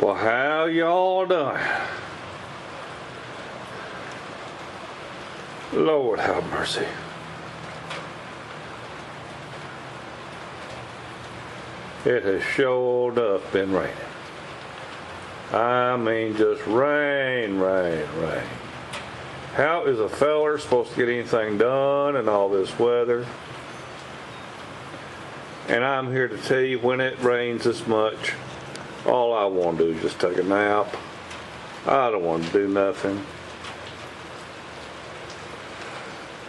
Well, how y'all doing? Lord have mercy. It has showed up been raining. I mean, just rain. How is a feller supposed to get anything done in all this weather? And I'm here to tell you, when it rains this much, all I want to do is just take a nap. I don't want to do nothing.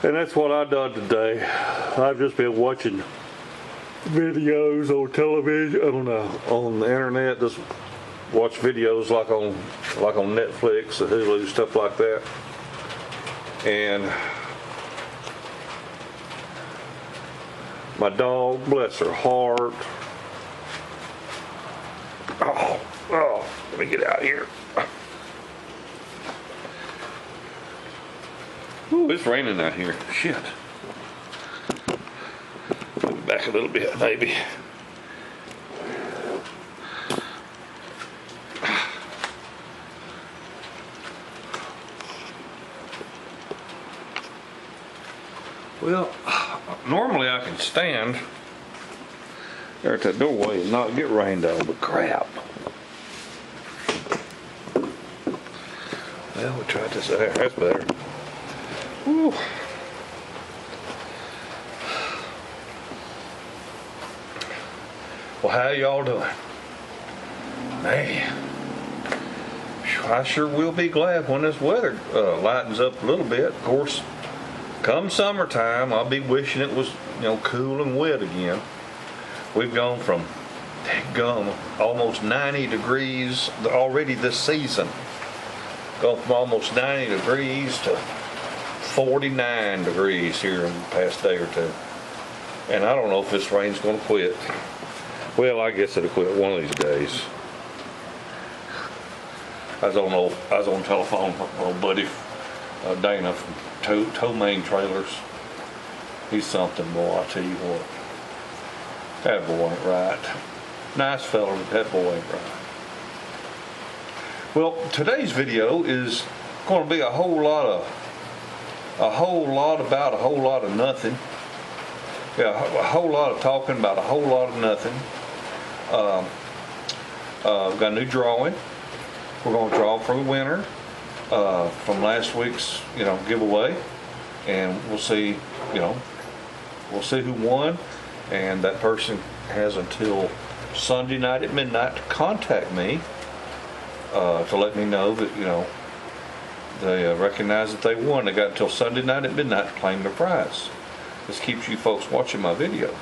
And that's what I done today. I've just been watching videos on television, on the internet. Just watch videos like on Netflix or Hulu, stuff like that. And my dog, bless her heart. Oh, let me get out here. Ooh, it's raining out here. Shit. Move back a little bit, maybe. Well, normally I can stand there at that doorway and not get rained on, but crap. Well, we tried this there. That's better. Whew. Well, how y'all doing? Man, I sure will be glad when this weather lightens up a little bit. Of course, come summertime, I'll be wishing it was, cool and wet again. We've gone from almost 90 degrees already this season. Gone from almost 90 degrees to 49 degrees here in the past day or two. And I don't know if this rain's going to quit. Well, I guess it'll quit one of these days. I was on telephone with my old buddy Dana from Tow Main Trailers. He's something, boy, I tell you what. That boy ain't right. Nice fella, but that boy ain't right. Well, today's video is going to be a whole lot about a whole lot of nothing. Yeah, a whole lot of talking about a whole lot of nothing. We've got a new drawing. We're going to draw for the winner from last week's, giveaway, and we'll see, we'll see who won, and that person has until Sunday night at midnight to contact me to let me know that, they recognize that they won. They got until Sunday night at midnight to claim their prize. This keeps you folks watching my video.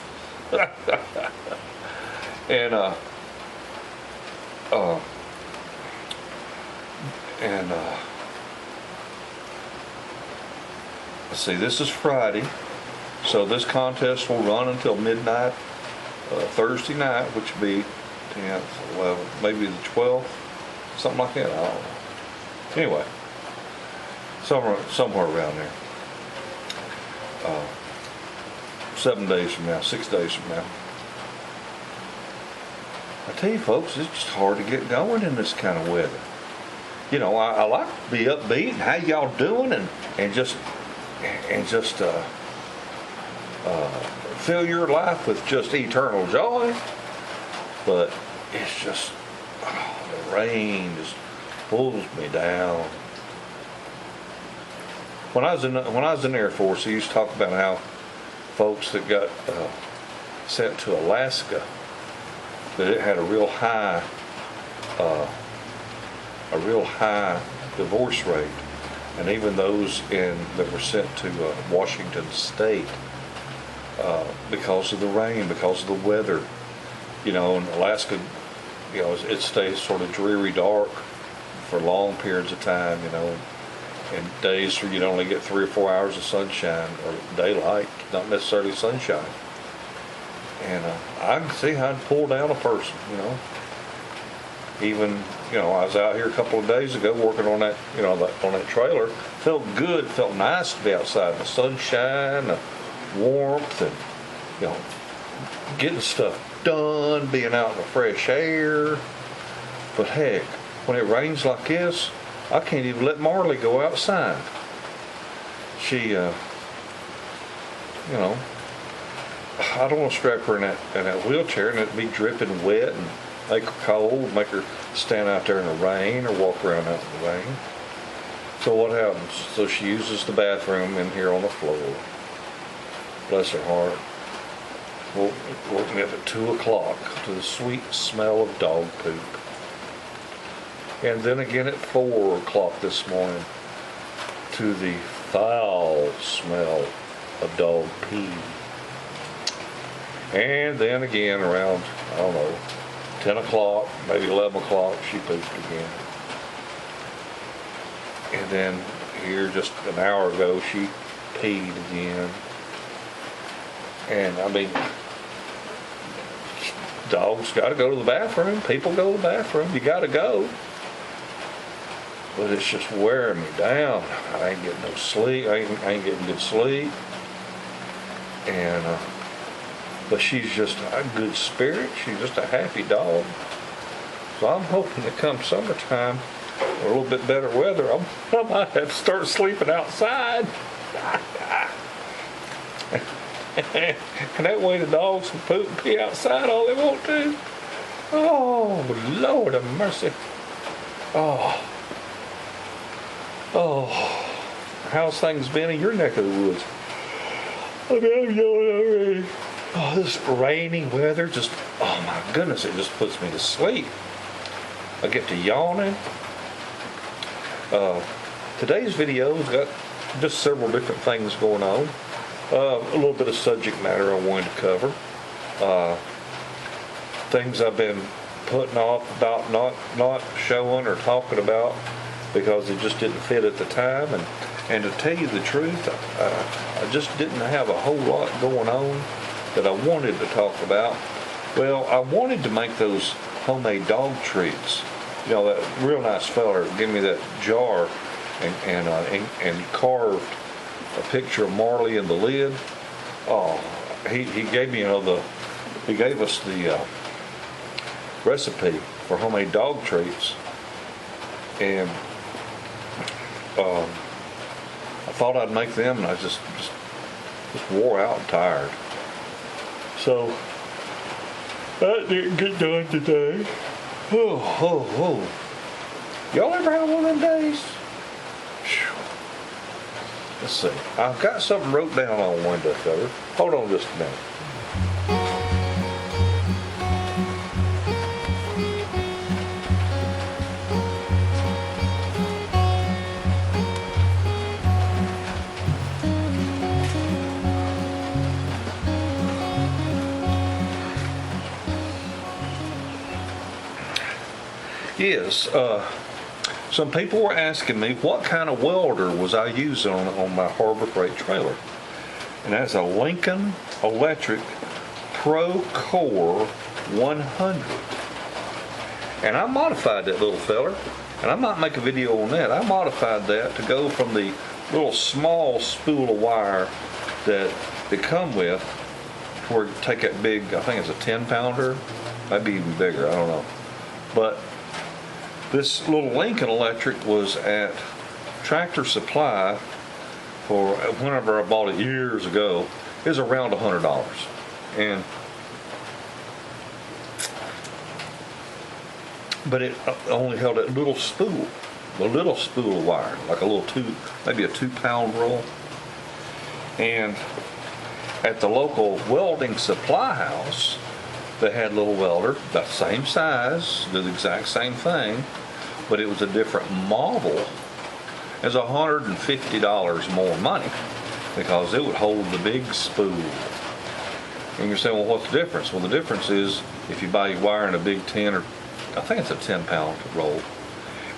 And let's see, this is Friday, so this contest will run until midnight Thursday night, which would be 10th, 11th, maybe the 12th, something like that. I don't know. Anyway, somewhere around there. 7 days from now, 6 days from now. I tell you folks, it's just hard to get going in this kind of weather. I like to be upbeat and how y'all doing and just fill your life with just eternal joy. But it's just, the rain just pulls me down. When I was in the Air Force, I used to talk about how folks that got sent to Alaska, that it had a real high divorce rate, and even those that were sent to Washington State because of the rain, because of the weather. In Alaska, it stays sort of dreary dark for long periods of time, and days where you'd only get 3 or 4 hours of sunshine or daylight, not necessarily sunshine. And I can see how it'd pull down a person, Even, I was out here a couple of days ago working on that, on that trailer. Felt good, felt nice to be outside in the sunshine, the warmth, and, getting stuff done, being out in the fresh air. But heck, when it rains like this, I can't even let Marley go outside. She, you know, I don't want to strap her in that wheelchair and it'd be dripping wet and make her cold, make her stand out there in the rain or walk around out in the rain. So what happens? So she uses the bathroom in here on the floor. Bless her heart. Woke me up at 2 o'clock to the sweet smell of dog poop. And then again at 4 o'clock this morning to the foul smell of dog pee. And then again around, I don't know, 10 o'clock, maybe 11 o'clock, she pooped again. And then here just an hour ago, she peed again. And I mean, dogs got to go to the bathroom. People go to the bathroom. You got to go. But it's just wearing me down. I ain't getting no sleep. I ain't getting good sleep. And but she's just a good spirit. She's just a happy dog. So I'm hoping to come summertime, or a little bit better weather, I might have to start sleeping outside. And that way the dogs can poop and pee outside all they want to. Oh, Lord have mercy. Oh. How's things been in your neck of the woods? I mean, I'm yelling already. Oh, this rainy weather just, oh my goodness, it just puts me to sleep. I get to yawning. Today's video's got just several different things going on. A little bit of subject matter I wanted to cover. Things I've been putting off about not showing or talking about because it just didn't fit at the time. And to tell you the truth, I just didn't have a whole lot going on that I wanted to talk about. Well, I wanted to make those homemade dog treats. You know, that real nice feller gave me that jar and carved a picture of Marley in the lid. Oh, he gave me, he gave us the recipe for homemade dog treats, and I thought I'd make them, and I just wore out and tired. So that didn't get done today. Oh. Y'all ever have one of them days? Whew. Let's see. I've got something wrote down on window cover. Hold on just a minute. Yes, some people were asking me what kind of welder was I using on my Harbor Freight trailer. And that's a Lincoln Electric Pro Core 100. And I modified that little feller, and I might make a video on that. I modified that to go from the little small spool of wire that they come with, where you take that big, I think it's a 10-pounder, maybe even bigger, I don't know. But this little Lincoln Electric was at Tractor Supply for whenever I bought it years ago. It was around $100, but it only held that little spool, the little spool of wire, like a little maybe a 2-pound roll. And at the local welding supply house, they had a little welder, about the same size, did the exact same thing, but it was a different model. It was $150 more money because it would hold the big spool. And you're saying, well, what's the difference? Well, the difference is if you buy your wire in a big 10, or I think it's a 10-pound roll,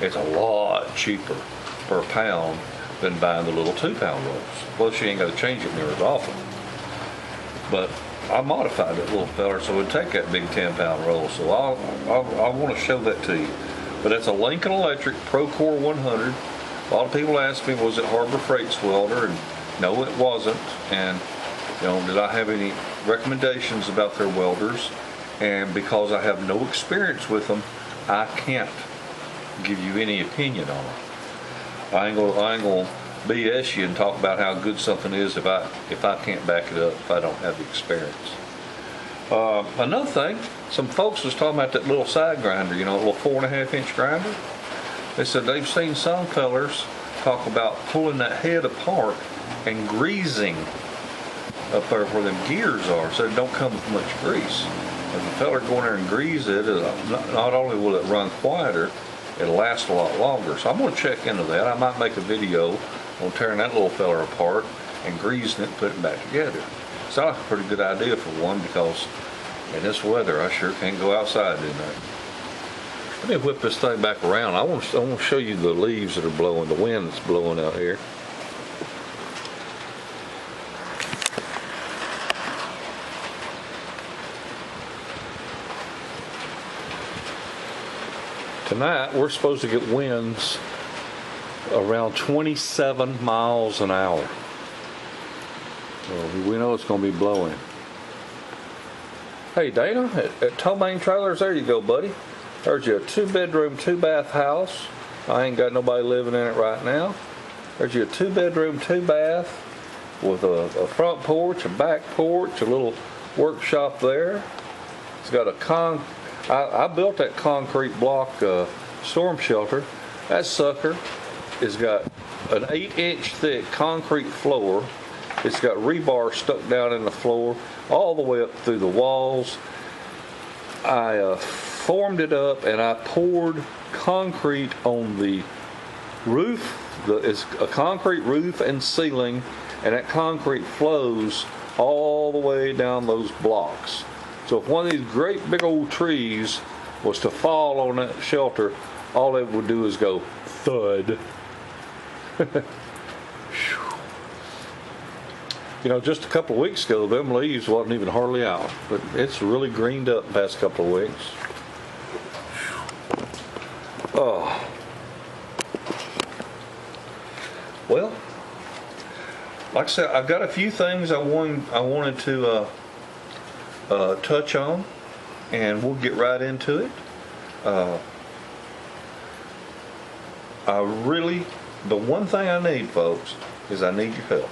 it's a lot cheaper per pound than buying the little 2-pound rolls. Plus, you ain't got to change it near as often. But I modified that little feller so it would take that big 10-pound roll. So I want to show that to you. But it's a Lincoln Electric Pro Core 100. A lot of people ask me, was it Harbor Freight's welder? And no, it wasn't. And did I have any recommendations about their welders? And because I have no experience with them, I can't give you any opinion on it. I ain't gonna BS you and talk about how good something is if I can't back it up, if I don't have the experience. Another thing, some folks was talking about that little side grinder, you know, a little 4.5 inch grinder. They said they've seen some fellers talk about pulling that head apart and greasing up there where them gears are, so it don't come with much grease. If a feller go in there and grease it, not only will it run quieter, it'll last a lot longer. So I'm going to check into that. I might make a video on tearing that little feller apart and greasing it and putting it back together. Sounds like a pretty good idea for one, because in this weather I sure can't go outside in there. Let me whip this thing back around. I want to show you the leaves that are blowing, the wind that's blowing out here. Tonight we're supposed to get winds around 27 miles an hour. Well, we know it's going to be blowing. Hey Dana, at Tomaine Trailers, there you go, buddy. There's your 2-bedroom, 2-bath house. I ain't got nobody living in it right now. There's your 2-bedroom, 2-bath with a front porch, a back porch, a little workshop there. It's got I built that concrete block storm shelter. That sucker has got an 8-inch thick concrete floor. It's got rebar stuck down in the floor all the way up through the walls. I formed it up and I poured concrete on the roof. It's a concrete roof and ceiling, and that concrete flows all the way down those blocks. So if one of these great big old trees was to fall on that shelter, all it would do is go thud. You know, just a couple of weeks ago, them leaves wasn't even hardly out, but it's really greened up the past couple of weeks. Oh. Well, like I said, I've got a few things I wanted to touch on, and we'll get right into it. The one thing I need, folks, is I need your help.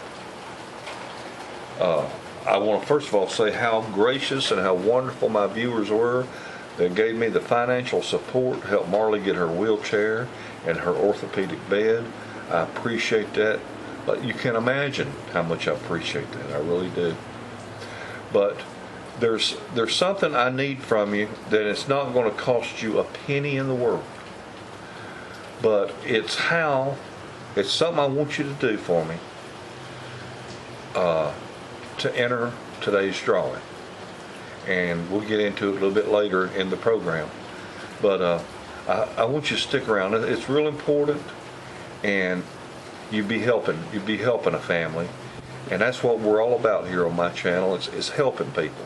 I want to first of all say how gracious and how wonderful my viewers were that gave me the financial support to help Marley get her wheelchair and her orthopedic bed. I appreciate that. But you can imagine how much I appreciate that. I really do. But there's something I need from you that it's not going to cost you a penny in the world. But it's something I want you to do for me to enter today's drawing. And we'll get into it a little bit later in the program. But I want you to stick around. It's real important, and you'd be helping a family. And that's what we're all about here on my channel, is helping people.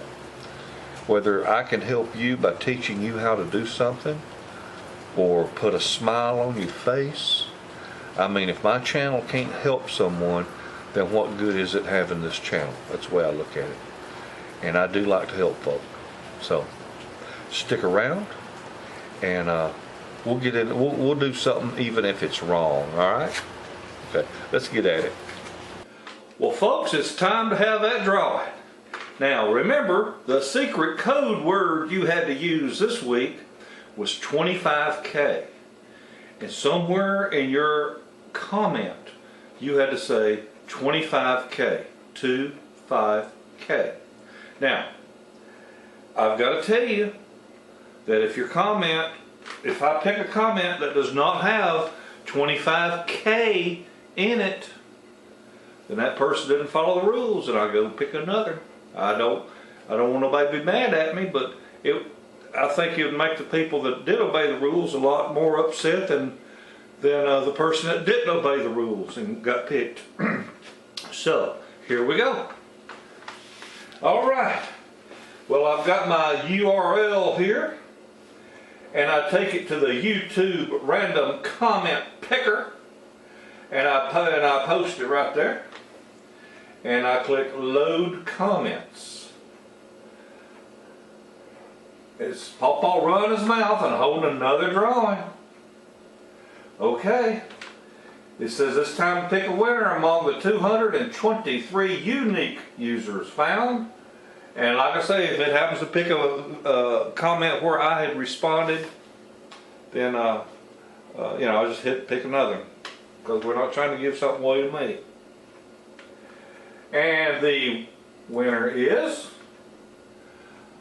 Whether I can help you by teaching you how to do something, or put a smile on your face. I mean, if my channel can't help someone, then what good is it having this channel? That's the way I look at it. And I do like to help folk. So stick around, and we'll get in. We'll do something even if it's wrong. All right? Okay. Let's get at it. Well, folks, it's time to have that drawing. Now, remember, the secret code word you had to use this week was 25K. And somewhere in your comment, you had to say 25K, 25K. Now, I've got to tell you that if I pick a comment that does not have 25K in it, then that person didn't follow the rules, and I go pick another. I don't want nobody to be mad at me, but I think it would make the people that did obey the rules a lot more upset than the person that didn't obey the rules and got picked. So, here we go. All right. Well, I've got my URL here, and I take it to the YouTube random comment picker, and I post it right there, and I click load comments. It's PawPaw running his mouth and holding another drawing. Okay. It says it's time to pick a winner among the 223 unique users found. And like I say, if it happens to pick a comment where I had responded, then I'll just hit pick another one, because we're not trying to give something away to me. And the winner is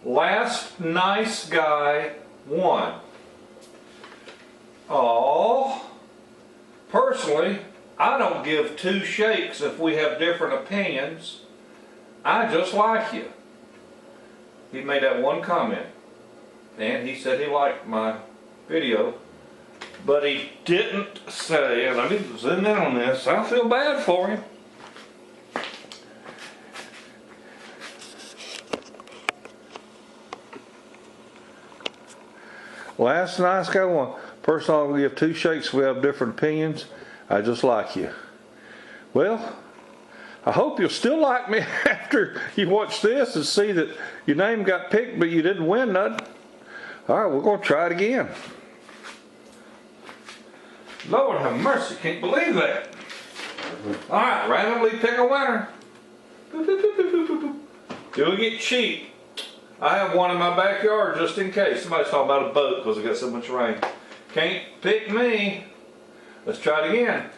Last Nice Guy 1. Oh, personally, I don't give two shakes if we have different opinions. I just like you. He made that one comment, and he said he liked my video, but he didn't say, and I need to zoom in on this, I feel bad for him. Last Nice Guy 1. Person, I'll give two shakes if we have different opinions. I just like you. Well, I hope you'll still like me after you watch this and see that your name got picked but you didn't win nothing. Alright, we're going to try it again. Lord have mercy, can't believe that. Alright, randomly pick a winner. Do we get cheap? I have one in my backyard just in case. Somebody's talking about a boat because it got so much rain. Can't pick me. Let's try it again.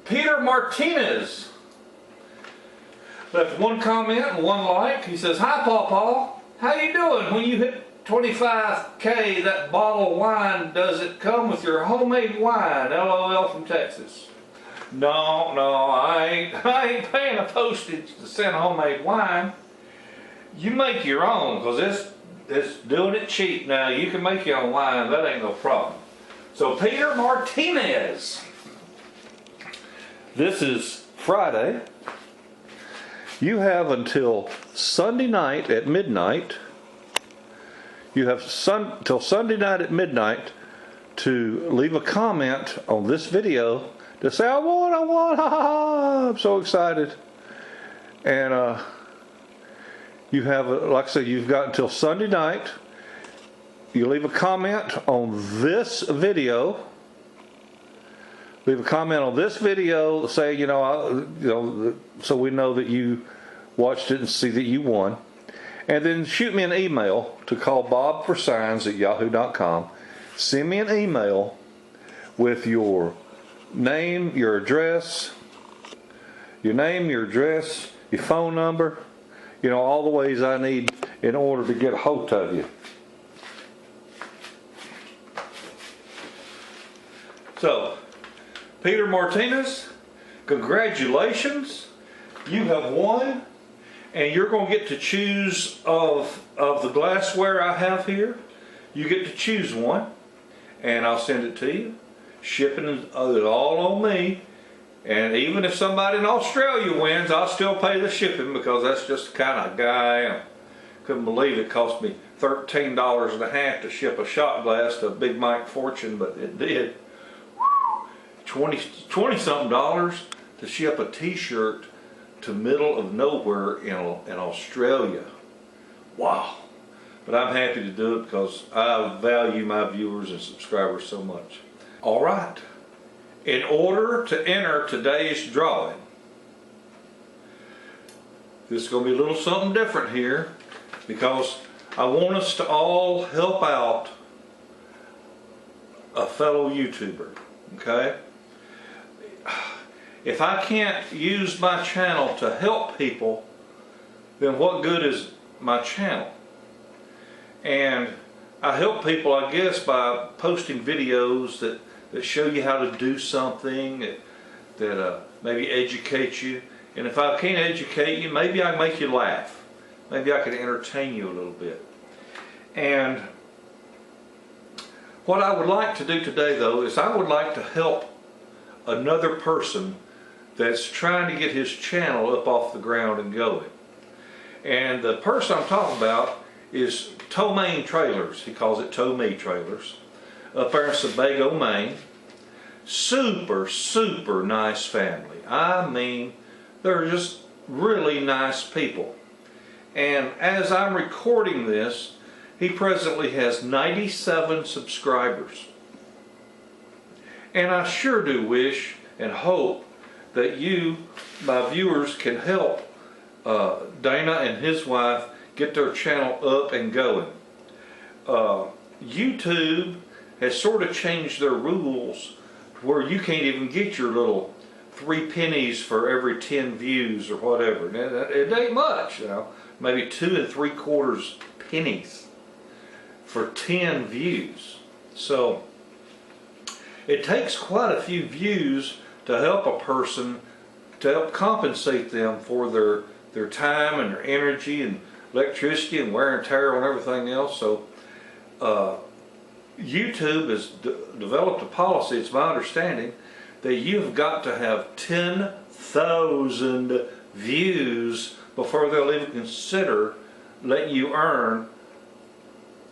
Peter Martinez left one comment and one like. He says, "Hi PawPaw, how you doing? When you hit 25K, that bottle of wine, does it come with your homemade wine? LOL from Texas." No, I ain't paying a postage to send homemade wine. You make your own, because it's doing it cheap now. You can make your own wine, that ain't no problem. So Peter Martinez, this is Friday. You have until Sunday night at midnight. You have till Sunday night at midnight to leave a comment on this video to say, I won, ha ha ha, I'm so excited. And you have, like I said, you've got until Sunday night. You leave a comment on this video. Leave a comment on this video, say, so we know that you watched it and see that you won. And then shoot me an email to callbobforsigns@yahoo.com. Send me an email with your name, your address, your phone number, all the ways I need in order to get a hold of you. So, Peter Martinez, congratulations. You have won, and you're going to get to choose of the glassware I have here. You get to choose one, and I'll send it to you. Shipping is all on me. And even if somebody in Australia wins, I'll still pay the shipping, because that's just the kind of guy I am. Couldn't believe it cost me $13.50 to ship a shot glass to Big Mike Fortune, but it did. 20 something dollars to ship a t-shirt to middle of nowhere in Australia. Wow. But I'm happy to do it because I value my viewers and subscribers so much. All right. In order to enter today's drawing, this is going to be a little something different here, because I want us to all help out a fellow YouTuber, okay? If I can't use my channel to help people, then what good is my channel? And I help people, I guess, by posting videos that show you how to do something, that maybe educate you. And if I can't educate you, maybe I can make you laugh. Maybe I can entertain you a little bit. And what I would like to do today, though, is I would like to help another person that's trying to get his channel up off the ground and going. And the person I'm talking about is Tomaine Trailers. He calls it To-Me Trailers. Up there in Sebago, Maine. Super, super nice family. I mean, they're just really nice people. And as I'm recording this, he presently has 97 subscribers. And I sure do wish and hope that you, my viewers, can help Dana and his wife get their channel up and going. YouTube has sort of changed their rules where you can't even get your little 3 pennies for every 10 views or whatever. It ain't much, you know, maybe 2 3/4 pennies for 10 views. So it takes quite a few views to help a person, to help compensate them for their time and their energy and electricity and wear and tear on everything else. So YouTube has developed a policy, it's my understanding, that you've got to have 10,000 views before they'll even consider letting you earn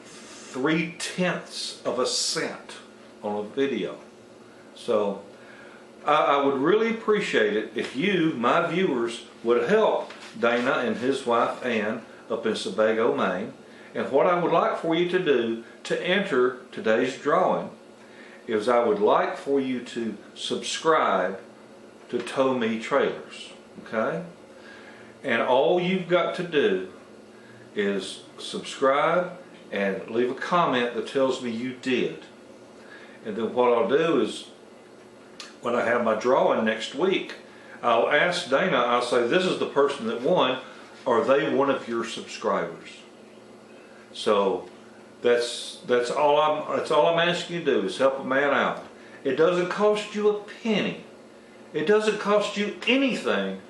3/10 of a cent on a video. So I would really appreciate it if you, my viewers, would help Dana and his wife Ann up in Sebago, Maine. And what I would like for you to do to enter today's drawing is I would like for you to subscribe to Tow Me Trailers, okay? And all you've got to do is subscribe and leave a comment that tells me you did. And then what I'll do is, when I have my drawing next week, I'll ask Dana, I'll say, this is the person that won. Are they one of your subscribers? So that's all I'm asking you to do, is help a man out. It doesn't cost you a penny. It doesn't cost you anything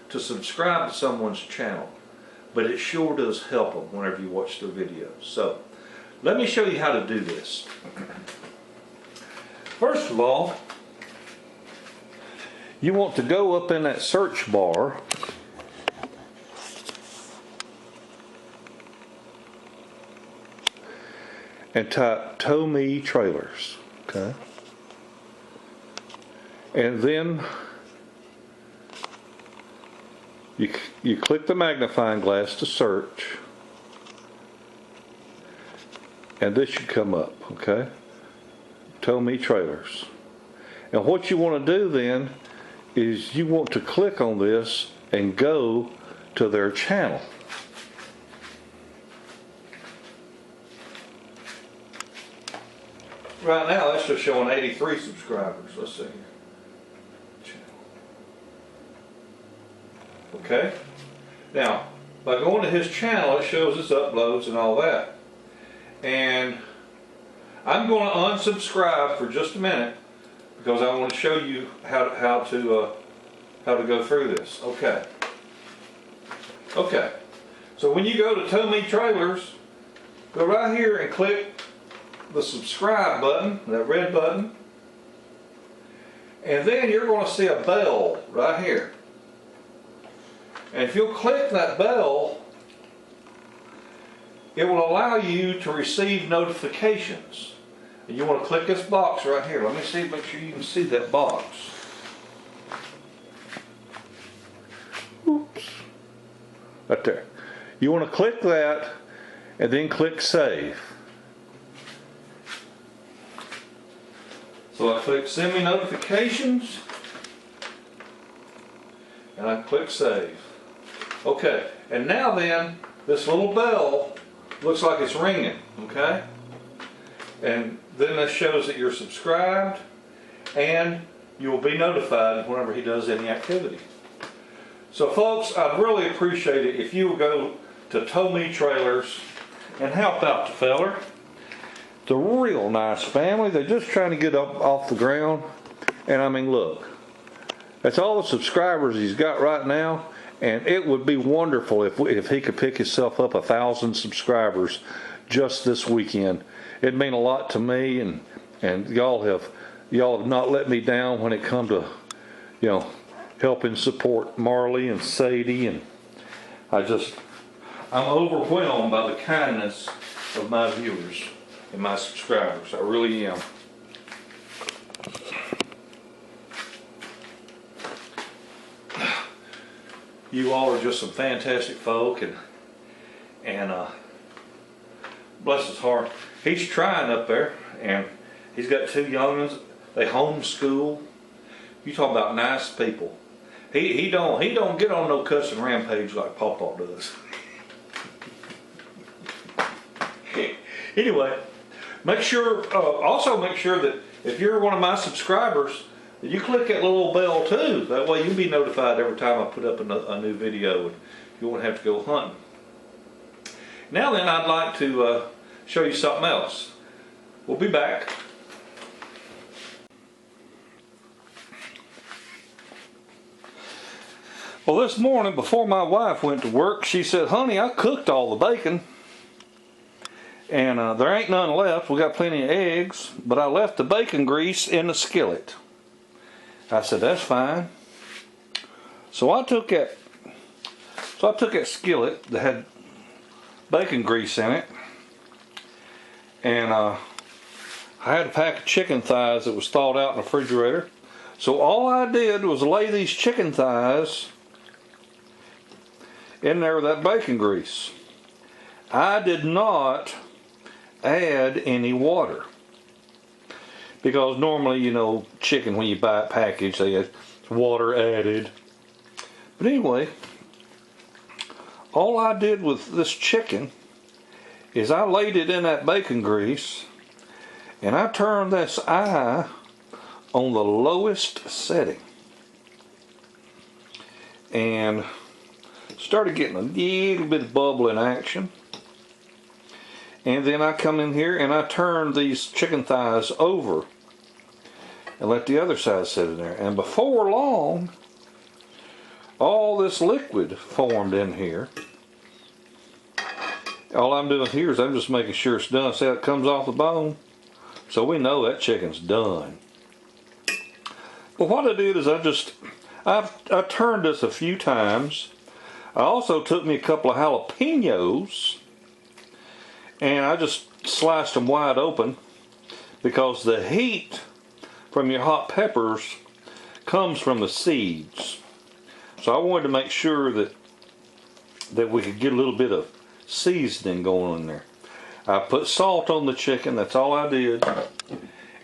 to subscribe to someone's channel, but it sure does help them whenever you watch their videos. So let me show you how to do this. First of all, you want to go up in that search bar and type Tow Me Trailers, okay? And then you click the magnifying glass to search, and this should come up, okay? Tow Me Trailers. And what you want to do then is you want to click on this and go to their channel. Right now that's just showing 83 subscribers. Let's see here. Okay. Now by going to his channel, it shows his uploads and all that. And I'm going to unsubscribe for just a minute because I want to show you how to go through this. Okay. Okay. So when you go to Tow Me Trailers, go right here and click the subscribe button, that red button, and then you're going to see a bell right here. And if you'll click that bell, it will allow you to receive notifications. And you want to click this box right here. Let me see, make sure you can see that box. Oops. Right there. You want to click that and then click save. So I click send me notifications and I click save. Okay, and now then this little bell looks like it's ringing, okay? And then this shows that you're subscribed and you will be notified whenever he does any activity. So folks, I'd really appreciate it if you would go to Tow Me Trailers and help out the feller. It's a real nice family. They're just trying to get up off the ground. And I mean, look, that's all the subscribers he's got right now. And it would be wonderful if he could pick himself up 1,000 subscribers just this weekend. It'd mean a lot to me, and y'all have not let me down when it come to, you know, helping support Marley and Sadie, and I'm overwhelmed by the kindness of my viewers and my subscribers. I really am. You all are just some fantastic folk, and and bless his heart, he's trying up there, and he's got 2 youngins. They homeschool. You talk about nice people. He don't get on no cussing rampage like PawPaw does. Anyway, also make sure that if you're one of my subscribers, that you click that little bell too. That way you'll be notified every time I put up a new video, and you won't have to go hunting. Now then, I'd like to show you something else. We'll be back. Well, this morning before my wife went to work, she said, "Honey, I cooked all the bacon. And there ain't none left. We got plenty of eggs, but I left the bacon grease in the skillet." I said, "That's fine." So I took that skillet that had bacon grease in it, and I had a pack of chicken thighs that was thawed out in the refrigerator. So all I did was lay these chicken thighs in there with that bacon grease. I did not add any water, because normally, you know, chicken, when you buy it packaged, they have water added. But anyway, all I did with this chicken is I laid it in that bacon grease, and I turned this eye on the lowest setting, and started getting a little bit of bubbling action. And then I come in here and I turn these chicken thighs over and let the other side sit in there. And before long, all this liquid formed in here. All I'm doing here is I'm just making sure it's done. See how it comes off the bone? So we know that chicken's done. But what I did is I turned this a few times. I also took me a couple of jalapenos, and I just sliced them wide open, because the heat from your hot peppers comes from the seeds. So I wanted to make sure that we could get a little bit of seasoning going in there. I put salt on the chicken, that's all I did,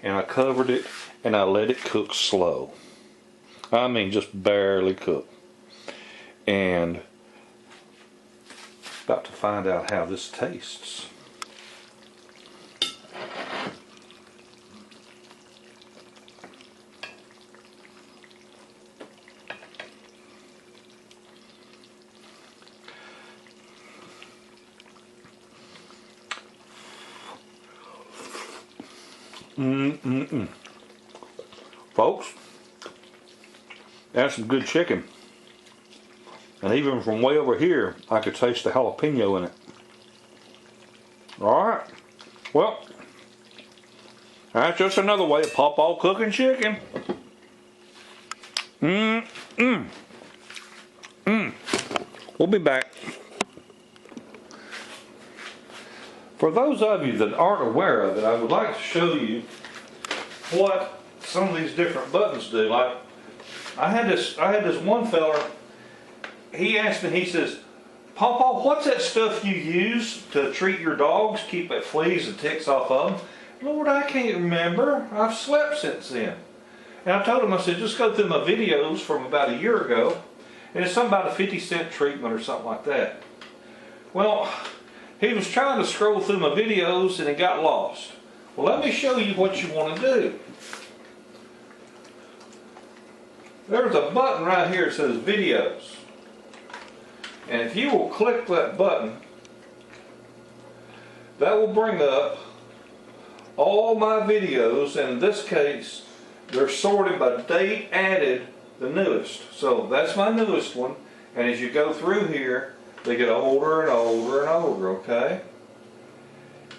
and I covered it and I let it cook slow. I mean, just barely cook. And about to find out how this tastes. Folks, that's some good chicken. And even from way over here, I could taste the jalapeno in it. Alright, well, that's just another way of PawPaw cooking chicken. We'll be back. For those of you that aren't aware of it, I would like to show you what some of these different buttons do. Like, I had this one fella, he asked me, he says, "PawPaw, what's that stuff you use to treat your dogs, keep that fleas and ticks off of them?" Lord, I can't remember. I've slept since then. And I told him, I said, just go through my videos from about a year ago, and it's something about a 50-cent treatment or something like that. Well, he was trying to scroll through my videos and it got lost. Well, let me show you what you want to do. There's a button right here that says videos. And if you will click that button, that will bring up all my videos, and in this case, they're sorted by date added, the newest. So that's my newest one, and as you go through here, they get older and older and older, okay?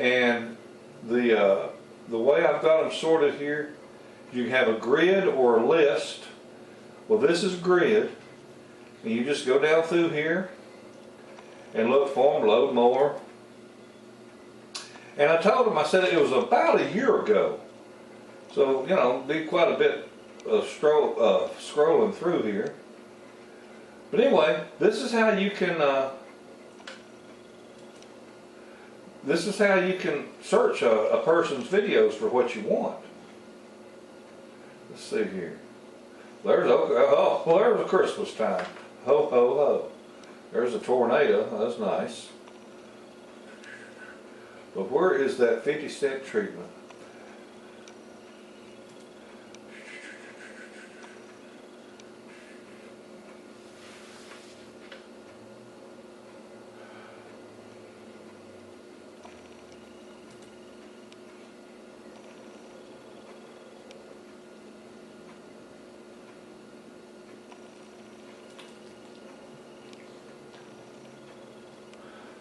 And the way I've got them sorted here, you have a grid or a list. Well, this is grid, and you just go down through here and look for them, load more. And I told him, I said it was about a year ago. So, you know, did quite a bit of scrolling through here. But anyway, this is how you can this is how you can search a person's videos for what you want. Let's see here. There's there's a Christmas time. Ho ho ho. There's a tornado. That's nice. But where is that 50-cent treatment?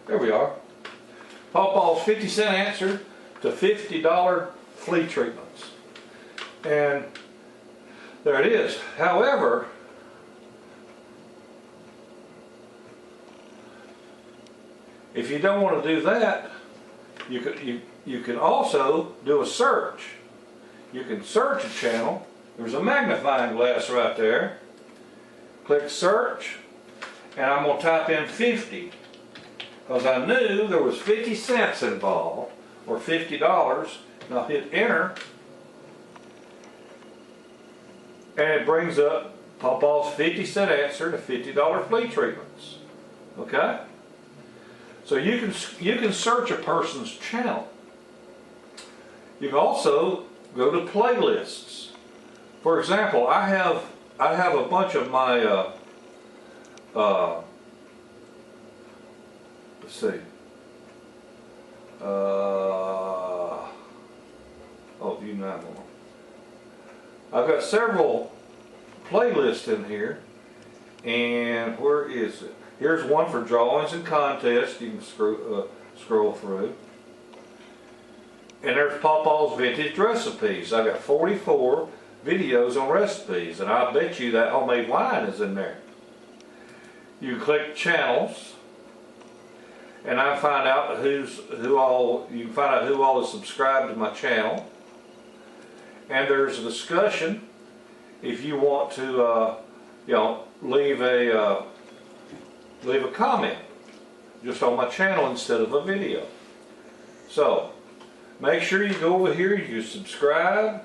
There we are. PawPaw's 50-cent answer to $50 flea treatments. And there it is. However, if you don't want to do that, you can also do a search. You can search a channel. There's a magnifying glass right there. Click search, and I'm going to type in 50. Because I knew there was 50 cents involved, or $50, and I'll hit enter, and it brings up PawPaw's 50-cent answer to $50 flea treatments. Okay? So you can search a person's channel. You can also go to playlists. For example, I have a bunch of my let's see. I've got several playlists in here, and where is it? Here's one for drawings and contests. You can scroll through, and there's PawPaw's vintage recipes. I got 44 videos on recipes, and I bet you that homemade wine is in there. You click channels. And I find out you can find out who all is subscribed to my channel. And there's a discussion if you want to, leave a comment just on my channel instead of a video. So make sure you go over here, you subscribe,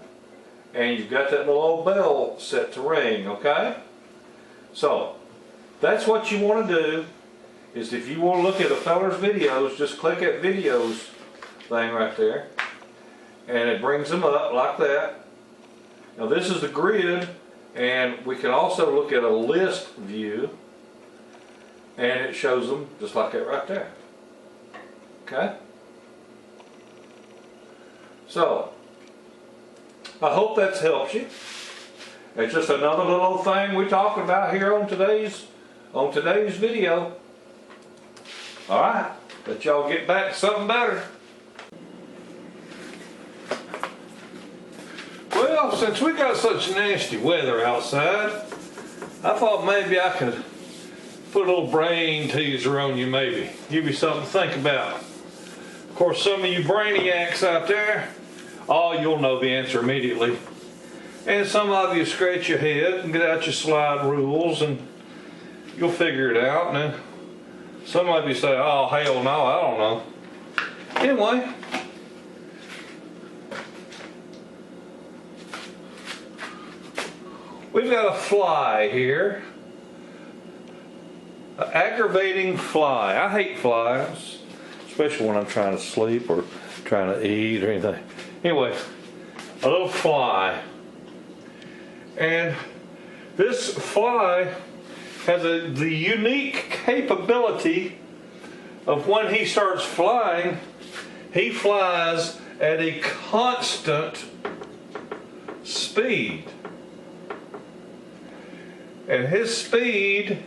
and you've got that little old bell set to ring. Okay? So that's what you want to do. Is if you want to look at a feller's videos, just click that videos thing right there, and it brings them up like that. Now this is the grid, and we can also look at a list view, and it shows them just like that right there. Okay? So I hope that's helped you. It's just another little thing we talked about here on today's video. Alright, let y'all get back to something better. Well, since we got such nasty weather outside, I thought maybe I could put a little brain teaser on you, maybe. Give you something to think about. Of course, some of you brainiacs out there, you'll know the answer immediately. And some of you scratch your head and get out your slide rules and you'll figure it out. And some of you say, oh, hell no, I don't know. Anyway, we've got a fly here. An aggravating fly. I hate flies, especially when I'm trying to sleep or trying to eat or anything. Anyway, a little fly. And this fly has the unique capability of when he starts flying, he flies at a constant speed. And his speed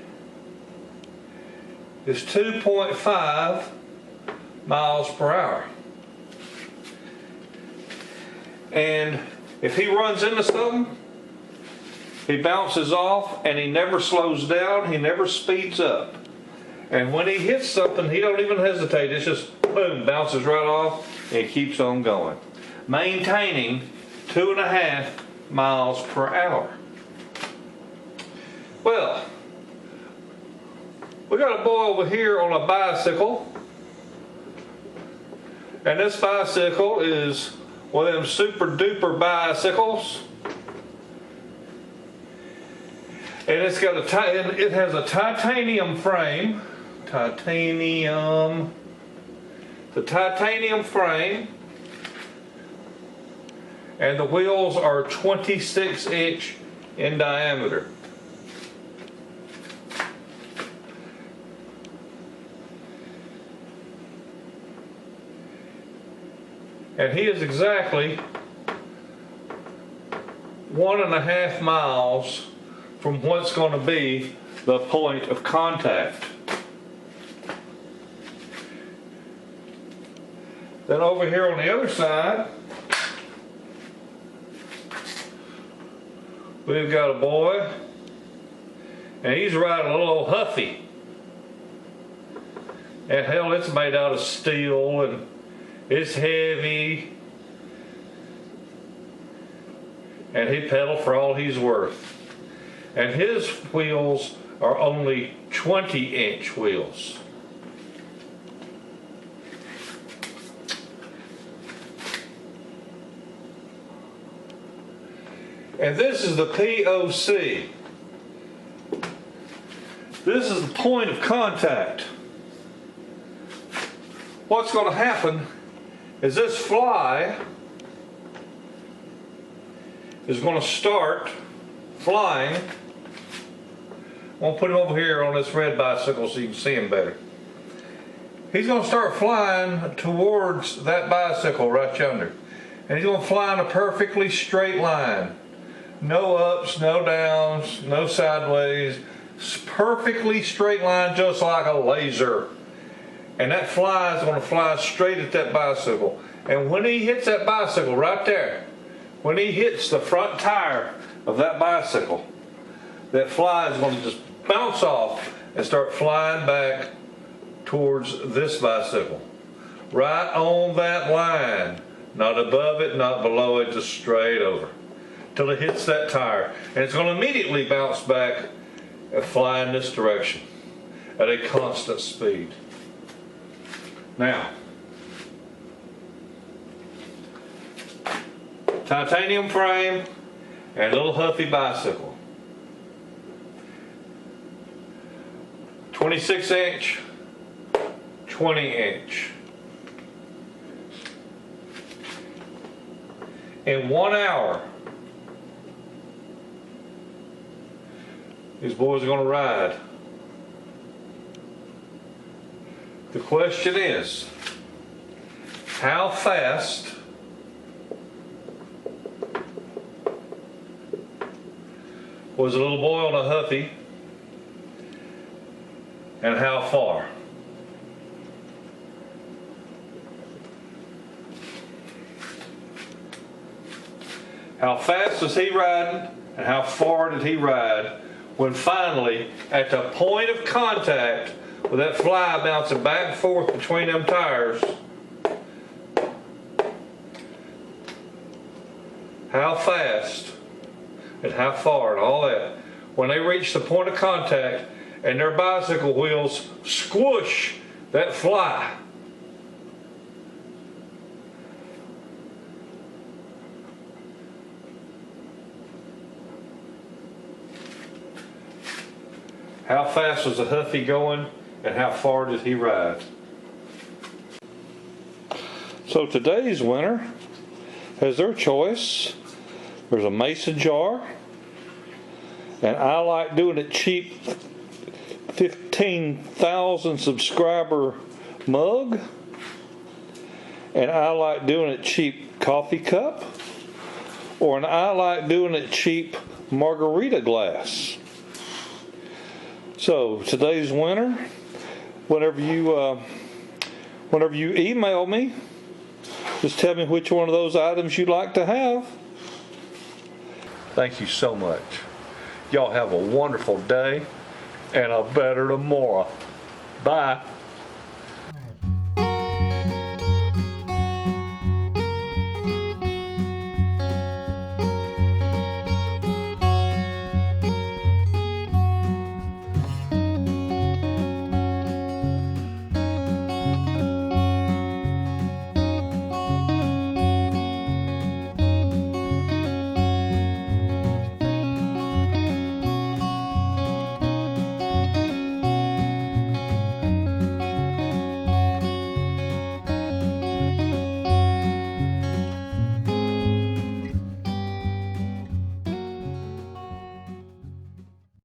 is 2.5 miles per hour. And if he runs into something, he bounces off and he never slows down, he never speeds up. And when he hits something, he don't even hesitate. It's just boom, bounces right off and he keeps on going. Maintaining 2.5 miles per hour. Well, we got a boy over here on a bicycle. And this bicycle is one of them super duper bicycles. And it's got it has a titanium frame. Titanium. The titanium frame. And the wheels are 26" in diameter. And he is exactly 1.5 miles from what's going to be the point of contact. Then over here on the other side, we've got a boy, and he's riding a little old Huffy. And hell, it's made out of steel, and it's heavy. And he pedaled for all he's worth. And his wheels are only 20" wheels. And this is the POC. This is the point of contact. What's going to happen is this fly is going to start flying. I'm going to put him over here on this red bicycle so you can see him better. He's going to start flying towards that bicycle right yonder. And he's going to fly in a perfectly straight line. No ups, no downs, no sideways. Perfectly straight line, just like a laser. And that fly is going to fly straight at that bicycle. And when he hits that bicycle right there, when he hits the front tire of that bicycle, that fly is going to just bounce off and start flying back towards this bicycle. Right on that line. Not above it, not below it, just straight over. Till it hits that tire. And it's going to immediately bounce back and fly in this direction at a constant speed. Now, titanium frame and little Huffy bicycle. 26", 20". In 1 hour, these boys are going to ride. The question is, how fast was a little boy on a Huffy, and how far? How fast was he riding, and how far did he ride when finally, at the point of contact, with that fly bouncing back and forth between them tires, how fast and how far and all that, when they reach the point of contact and their bicycle wheels squish that fly, how fast was the Huffy going and how far did he ride? So today's winner has their choice. There's a mason jar, and I like doing it cheap, 15,000 subscriber mug, and I like doing it cheap coffee cup, or an I like doing it cheap margarita glass. So today's winner, whenever you email me, just tell me which one of those items you'd like to have. Thank you so much. Y'all have a wonderful day and a better tomorrow. Bye.